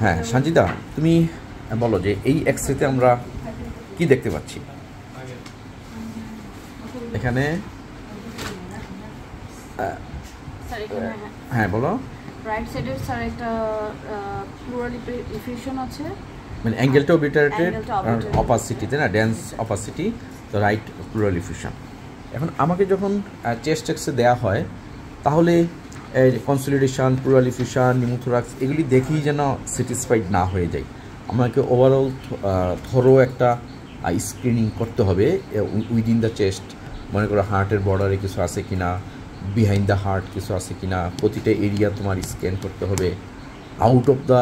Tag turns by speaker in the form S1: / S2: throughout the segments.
S1: হ্যাঁ সঞ্জিতা, তুমি বলো যে এই এক্সরেতে আমরা কি দেখতে পাচ্ছি এখানে?
S2: স্যার এখানে
S1: হ্যাঁ বলো।
S2: রাইট সাইডে স্যার একটা প্লুরাল ইফিউশন আছে,
S1: মানে অ্যাঙ্গেলটা অবিটারেটেড অপাসিটিতে না, ডেন্স অপাসিটি, তো রাইট প্লুরাল ইফিউশন। এখন আমাকে যখন চেস্ট এক্সরে দেওয়া হয় তাহলে এই কনসলিডেশন, প্লুরাল ইফিউশন, নিউমোথোরাক্স এগুলি দেখেই যেন স্যাটিসফাইড না হয়ে যায়। আমাকে ওভারঅল থরো একটা স্ক্রিনিং করতে হবে উইদিন দ্য চেস্ট। মনে করো হার্টের বর্ডারে কিছু আছে কি না, বিহাইন্ড দ্য হার্ট কিছু আছে কি না, প্রতিটা এরিয়া তোমার স্ক্যান করতে হবে। আউট অফ দ্য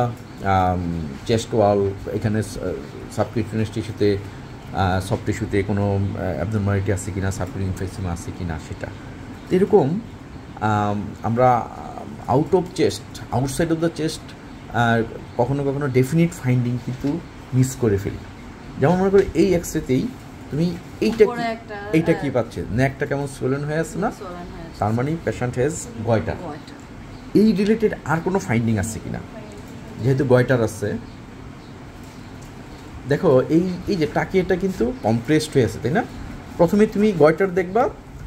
S1: চেস্ট ওয়াল, এখানে সাবকিউটেনিয়াস টিস্যুতে, সফট টিস্যুতে কোনো অ্যাবনরমালিটি আছে কি না, সাবকিউটেনিয়াস ইনফেকশন আছে কি না সেটা। এরকম আমরা out of chest, outside of the chest কখনো কখনো ডেফিনিট ফাইন্ডিং কিন্তু মিস করে ফেলি। যেমন মনে করো এই এক্সরেতেই তুমি এইটা কি পাচ্ছে, নেকটা কেমন সোলেন হয়ে আছে না, তার মানে পেশেন্ট হ্যাজ গয়টার। এই রিলেটেড আর কোনো ফাইন্ডিং আছে কি না? যেহেতু গয়টার আছে, দেখো এই যে টাকিয়াটা কিন্তু কম্প্রেসড হয়ে আছে, তাই না? প্রথমে তুমি গয়টার দেখবা,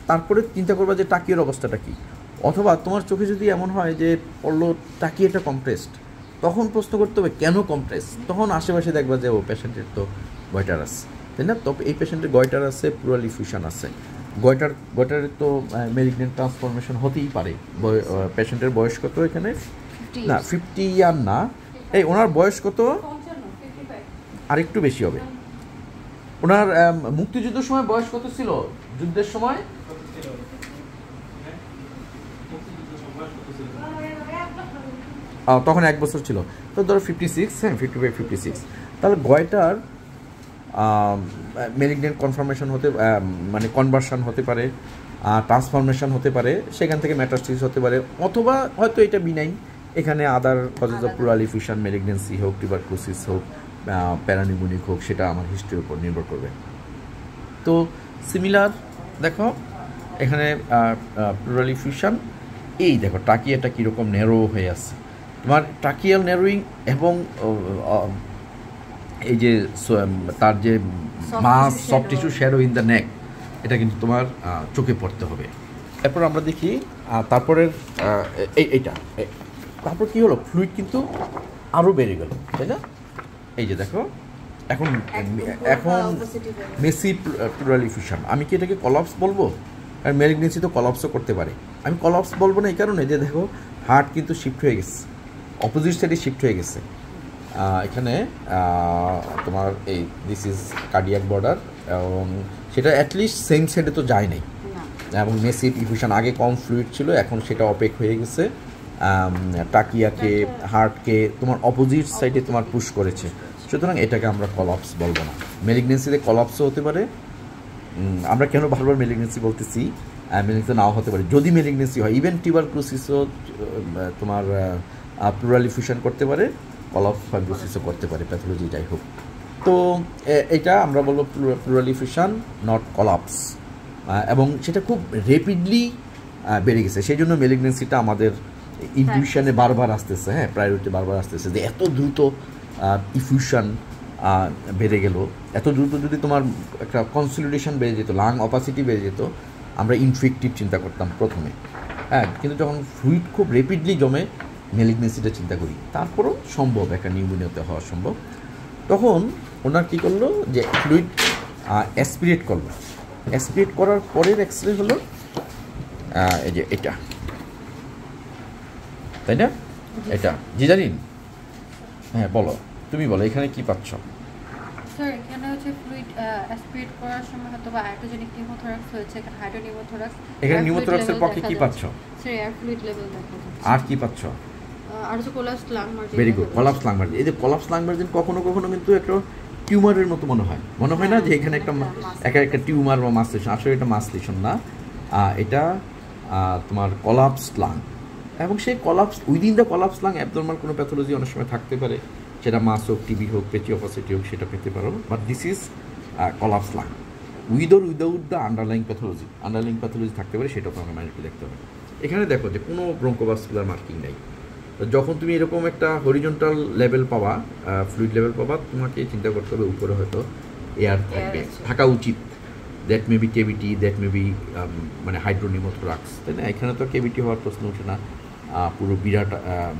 S1: তারপরে চিন্তা করবা যে টাকিয়ার অবস্থাটা কী। অথবা তোমার চোখে যদি এমন হয় যে পড়লো টাকিয়াটা কম্প্রেসড, তখন প্রশ্ন করতে হবে কেন কম্প্রেস। তখন আশেপাশে দেখবা যে ও পেশেন্টের তো গয়টার আছে, তাই না? তবে এই পেশেন্টের গয়টার আছে, প্লুরাল ইফিউশন আছে। গয়টারের তো মেলিগন্যান্ট ট্রান্সফরমেশন হতেই পারে। পেশেন্টের বয়স কত এখানে? না 50 ইয়ার না, এই ওনার বয়স কত? আরেকটু বেশি হবে। ওনার মুক্তিযুদ্ধের সময় বয়স কত ছিল? যুদ্ধের সময় তখন 1 বছর ছিল, তো ধরো 56, হ্যাঁ 55, 56। তাহলে গয়টার মেলিগন্যান্ট কনফার্মেশন হতে, মানে কনভার্সন হতে পারে, ট্রান্সফরমেশন হতে পারে, সেখান থেকে মেটাস্টেসিস হতে পারে, অথবা হয়তো এটা বিনাইন, এখানে আদার কজেস অফ প্লুরাল ইফিউশন, মেলিগন্যান্সি হোক, টিউবারকুলোসিস হোক, প্যারানিউমোনিক হোক, সেটা আমার হিস্ট্রির উপর নির্ভর করবে। তো সিমিলার দেখো এখানে প্লুরাল ইফিউশন, এই দেখো টাকিয়াটা কীরকম ন্যারো হয়ে আছে। তোমার টাকিয়াল ন্যারোয়িং এবং এই যে তার যে mass soft tissue shadow in the neck, এটা কিন্তু তোমার চোখে পড়তে হবে। এরপর আমরা দেখি তারপরের এইটা, তারপর কী হলো, ফ্লুইড কিন্তু আরও বেড়ে গেল, তাই না? এই যে দেখো এখন মেসি প্লুরাল ইফিউশন। আমি কি এটাকে কলাপস বলবো? আর মেলিগন্যান্সি তো কলাপসও করতে পারে। আমি কলাপস বলবো না এই কারণে যে দেখো হার্ট কিন্তু শিফট হয়ে গেছে, অপোজিট সাইডে শিফট হয়ে গেছে। এখানে তোমার এই দিস ইজ কার্ডিয়াক বর্ডার, এবং সেটা অ্যাটলিস্ট সেম সাইডে তো যায় নাই। এবং মেসিভ ইফিউশন, আগে কম ফ্লুইড ছিল, এখন সেটা অপেক হয়ে গেছে, টাকিয়াকে, হার্টকে তোমার অপোজিট সাইডে তোমার পুশ করেছে। সুতরাং এটাকে আমরা কলাপস বলবো না। মেলিগন্যান্সিতে কলাপসও হতে পারে। আমরা কেন বারবার মেলিগন্যান্সি বলতেছি, মেলিগন্যান্সি নাও হতে পারে। যদি মেলিগন্যান্সি হয়, ইভেন টিউবারকুলোসিসও তোমার প্লুরাল ইফিউশন করতে পারে, কলাপস ফাইব্রোসিসও করতে পারে, প্যাথোলজি যাই হোক। তো এটা আমরা বলবো প্লুরাল ইফিউশন, নট কলাপস। এবং সেটা খুব র্যাপিডলি বেড়ে গেছে, সেই জন্য মেলিগন্যান্সিটা আমাদের ইনটিউশনে বারবার আসতেছে, হ্যাঁ প্রায়োরিটি বারবার আসতেছে যে এত দ্রুত ইফিউশন বেড়ে গেল। এত দ্রুত যদি তোমার একটা কনসলিডেশন বেড়ে যেত, লাং অপাসিটি বেড়ে যেত, আমরা ইনফেক্টিভ চিন্তা করতাম প্রথমে, হ্যাঁ। কিন্তু যখন ফ্লুইড খুব র্যাপিডলি জমে, মেলিগন্যান্সিটা চিন্তা করি, তারপরও সম্ভব একটা নিউমোনিয়াতে হওয়া সম্ভব। তখন ওনার কী করলো যে ফ্লুইড অ্যাসপিরেট করলো, অ্যাসপিরেট করার পরের এক্সরে হলো এই যে এটা, তাই না? এটা জি জানিন, হ্যাঁ বলো, তুমি বলো এখানে কি পাচ্ছ?
S2: স্যার এখানে হচ্ছে ফ্লুইড অ্যাসপিরেট করার সময় হয়তো বা আয়োটোজেনিক নিউমোথোরাক্স হয়েছে, এখানে হাইড্রোনিউমোথোরাক্স।
S1: এখানে নিউমোথোরাক্সের পক্ষে কি পাচ্ছ?
S2: স্যার এয়ার ফ্লুইড লেভেল দেখা যাচ্ছে।
S1: আর কি পাচ্ছ?
S2: আর হচ্ছে collapse lung margin.
S1: Very good, collapse lung margin. এই যে কোলাপস লাং মার্জিন কখনো কখনো কিন্তু একটা টিউমারের মতো মনে হয় না যে এখানে একটা টিউমার বা মাসলেশন। আসলে এটা মাসলেশন না, এটা তোমার কোলাপস লাং। এবং সেই collapse, within the collapse lung abnormal কোনো প্যাথোলজি অনেক সময় থাকতে পারে, সেটা মাস হোক, টিবি হোক, পেচিওপাসিটি হোক, সেটা পেতে পারো। But this is collapse lung with or without the underlying pathology থাকতে পারে, সেটাও তোমাকে মাইন্ডে দেখতে হবে। এখানে দেখো যে কোনো ব্রঙ্কোভাস্কুলার মার্কিং নেই, তো যখন তুমি এরকম একটা হরিজন্টাল লেভেল পাবা, ফ্লুইড লেভেল পাবা, তোমাকে চিন্তা করতে হবে উপরে হয়তো এয়ার থাকবে, থাকা উচিত। That may be কেভিটি, that may be মানে হাইড্রোনিমোথোরাক্স, তাই না? এখানে তো কেভিটি হওয়ার প্রশ্ন ওঠে না। পুরো বিরাট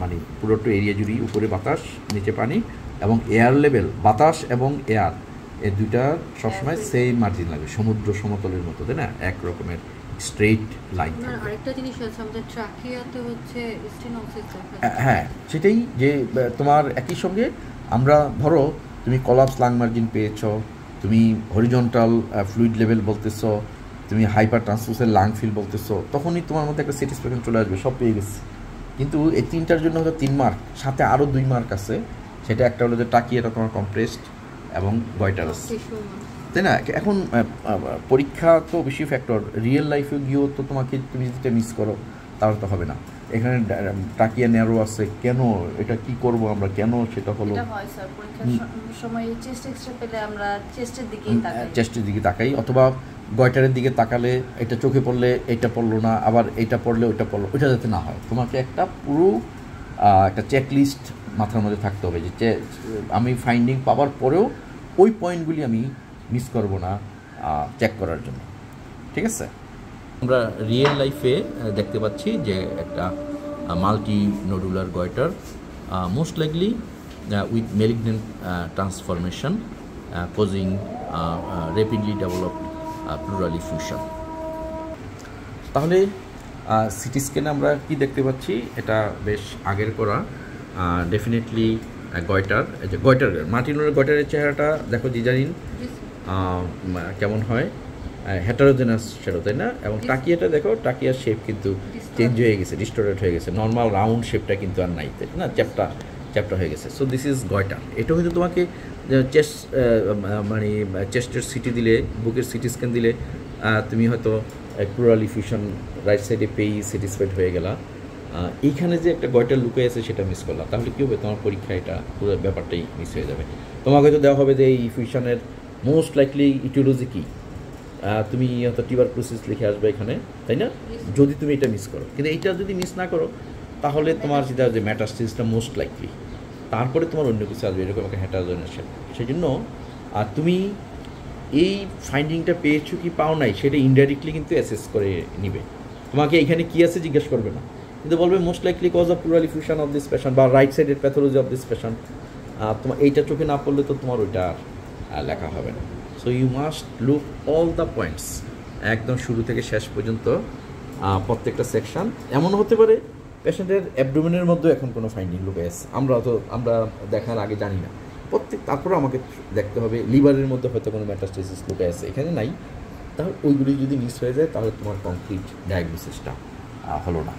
S1: মানে পুরোটা এরিয়া জুড়েই উপরে বাতাস, নিচে পানি, এবং এয়ার লেভেল, বাতাস এবং এয়ার, এই দুইটা সবসময় সেম মার্জিন লাগবে, সমুদ্র সমতলের মতো, তাই না? এক রকমের স্ট্রেইট লাইন।
S2: আরেকটা জিনিস আছে আমাদের ট্রাকিয়াতে হচ্ছে স্টেনোসিস
S1: হ্যাঁ, সেটাই যে তোমার একই সঙ্গে আমরা ধরো তুমি কলাপস লাং মার্জিন পেয়েছো, তুমি হরিজন্টাল ফ্লুইড লেভেল বলতেছো, তুমি হাইপার ট্রান্সফিউসের লাং ফিল বলতেছো, তখনই তোমার মধ্যে একটা স্যাটিসফ্যাকশন চলে আসবে, সব পেয়ে গেছে। কিন্তু এই তিনটার জন্য হয়তো 3 মার্ক, সাথে আরও 2 মার্ক আছে। সেটা একটা হলো যে টাকিয়াটা তোমার কম্প্রেসড এবং গয়টার আছে, তাই না? এখন পরীক্ষা তো বেশি ফ্যাক্টর, রিয়েল লাইফে গিয়েও তো তোমাকে তুমি যেটা মিস করো তাহলে তো হবে না। এখানে টাকিয়া ন্যারো আছে, কেন এটা কি করব আমরা, কেন সেটা হলো চেস্টের দিকে তাকাই, অথবা গয়টারের দিকে তাকালে এটা চোখে পড়লে এটা পড়লো না, আবার এটা পড়লে ওইটা পড়লো, ওইটা যাতে না হয়। তোমাকে একটা পুরো একটা চেকলিস্ট মাথার মধ্যে থাকতে হবে যে আমি ফাইন্ডিং পাওয়ার পরেও ওই পয়েন্টগুলি আমি মিস করব না চেক করার জন্য, ঠিক আছে? আমরা রিয়েল লাইফে দেখতে পাচ্ছি যে একটা multi nodular goitre, most likely with malignant transformation causing rapidly developed pleural effusion. তাহলে সিটি স্ক্যানে আমরা কি দেখতে পাচ্ছি? এটা বেশ আগের করা, ডেফিনেটলি গয়টার, এই যে গয়টারের মাল্টিনোডুলার গয়টারের চেহারাটা দেখো জিজারিন কেমন হয়, হেটারোজেনাস সেটা, তাই না? এবং টাকিয়াটা দেখো, টাকিয়ার শেপ কিন্তু চেঞ্জ হয়ে গেছে, ডিস্টোর্টেড হয়ে গেছে, নর্মাল রাউন্ড শেপটা কিন্তু আর নাই, তাই না? চ্যাপ্টা হয়ে গেছে। So this is goitre. এটা হয়তো তোমাকে চেস্ট মানে চেস্টের সিটি দিলে, বুকের সিটি স্ক্যান দিলে তুমি হয়তো প্লুরাল ইফিউশন রাইট সাইডে পেয়েই স্যাটিসফাইড হয়ে গেলা। এইখানে যে একটা গয়টার লুকে আছে সেটা মিস করলাম, তাহলে কী হবে? তোমার পরীক্ষা এটা পুরো ব্যাপারটাই মিস হয়ে যাবে। তোমাকে হয়তো দেওয়া হবে যে এই ইফিউশনের মোস্ট লাইকলি ইটিওলজি কী, তুমি হয়তো টিউবারকুলোসিস লিখে আসবে এখানে, তাই না? যদি তুমি এটা মিস করো, কিন্তু এইটা যদি মিস না করো তাহলে তোমার যেটা যে মেটাস্টাসিসটা মোস্ট লাইকলি, তারপরে তোমার অন্য কিছু আসবে, এরকম একটা হেটারোজেনাস। সেই জন্য তুমি এই ফাইন্ডিংটা পেয়েছো কি পাও নাই সেটা ইনডাইরেক্টলি কিন্তু অ্যাসেস করে নিবে। তোমাকে এখানে কী আছে জিজ্ঞেস করবে না, কিন্তু বলবে most likely cause of pleural effusion of this patient বা রাইট সাইডের প্যাথোলজি অফ দিস পেশেন্ট। তোমার এইটা চোখে না পড়লে তো তোমার ওইটা আর লেখা হবে না। So you must look all the points, একদম শুরু থেকে শেষ পর্যন্ত প্রত্যেকটা সেকশন। এমন হতে পারে পেশেন্টের অ্যাবডোমেনের মধ্যে এখন কোনো ফাইন্ডিং লুকে আছে, আমরা দেখার আগে জানি না, তারপরে আমাকে দেখতে হবে লিভারের মধ্যে হয়তো কোনো মেটাস্টাসিস লুকে আছে, এখানে নাই, তাহলে ওইগুলি যদি মিস হয়ে যায় তাহলে তোমার কমপ্লিট ডায়াগনোসিসটা হলো না।